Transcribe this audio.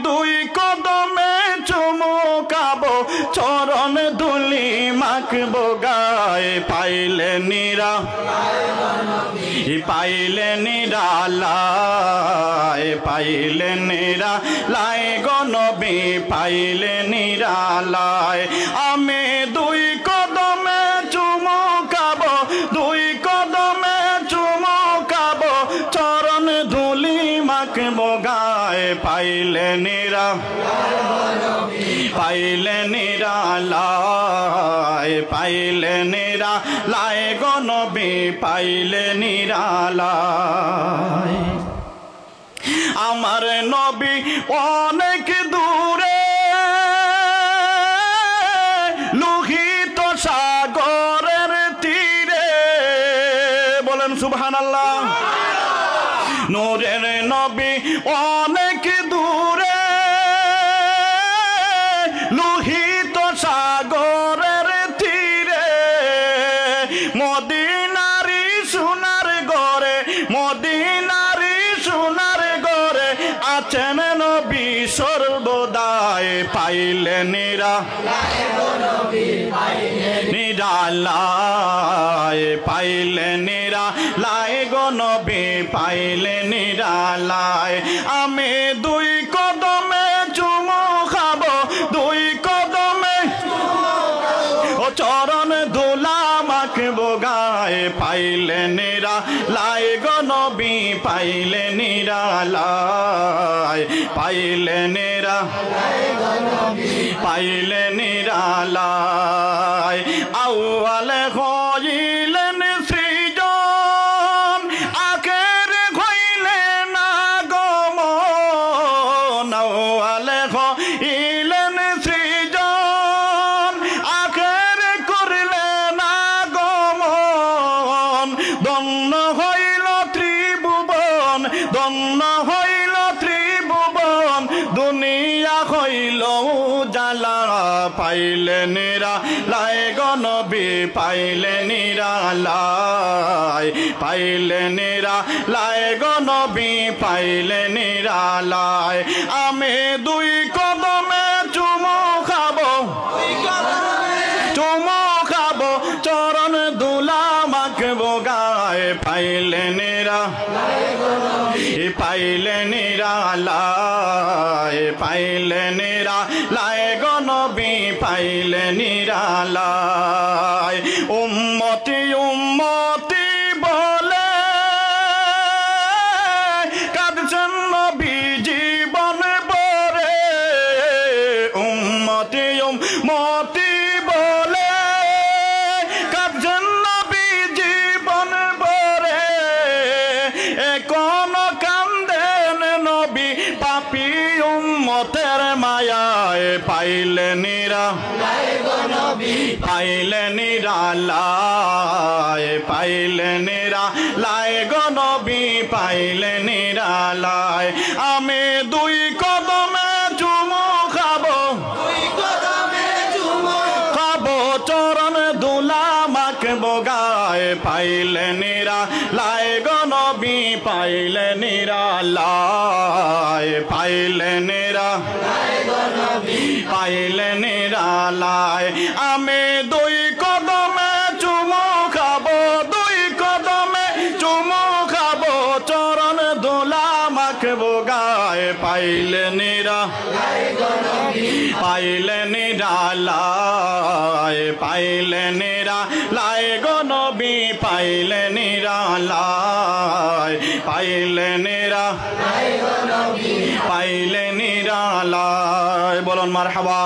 দুই কদমে চুমুকাবো চরণ ধুলি মাখবো গায়ে পাইলে নিরালায় পাইলে নিরালায় গো নবী পাইলে নিরালায় আমি দুই কদমে চুমুকাবো দুই কদমে চুমুকাবো চরণ ধুলি মাখবো গায়ে পাইলে নিরালায় গো নবী পাইলে নিরালায় আমার নবী অনেক দূরে লোহিত সাগরের তীরে বলেন সুবহানাল্লাহ নূরের নবী অনেক দূরে লোহিত সাগরের তীরে মদিনারি সোনার ঘরে মদিনারি সোনার ঘরে আছেন নবী সর্বদাই পাইলে নিরালায় পাইলে নিরালায় গো নবী পাইলে নিরালায় আমি দুই কদমে চুমু খাবো দুই কদমে ও চরণ ধুলা মাখবো গায়ে পাইলে নিরালায় গো নবী পাইলে নিরালায় পাইলে নিরালায় আউয়াল হইলেন সৃজন আখের হইলেন আগমন আউয়াল হইলেন সৃজন আখের করলেন আগমন দন্ন হইল ত্রিভুবন দন্ন হইল ত্রিভুবন দুনিয়া হইল জালা পাইলে নিরালায় গো নবী পাইলে নিরালায় পাইলে নিরালায় গো নবী পাইলে নিরালায় আমি দুই কদমে চুমু খাবো চরণ ধুলা মাখবো গায়ে পাইলে নিরালায় গো নবী পাইলে নিরালায় উম্মতি উম্মতি বলে কাঁদছেন নবী জীবন ভরে উম্মতি উম্মতি বলে কাঁদছেন নবী জীবন ভরে কোন কান্দেন নবী পাপী উম্মতের মায়ায় পাইলে নিরালায় গো নবী পাইলে নিরালায় আমি দুই কদমে চুমু খাবো চরণ ধুলা মাখবো গায়ে পাইলে নিরালায় গো নবী পাইলে নিরালায় আমি দুই কদমে চুমু খাবো চরণ ধুলা মাখবো গায়ে পাইলে নিরালায় গো নবী পাইলে নিরালায় বলুন মারহাবা।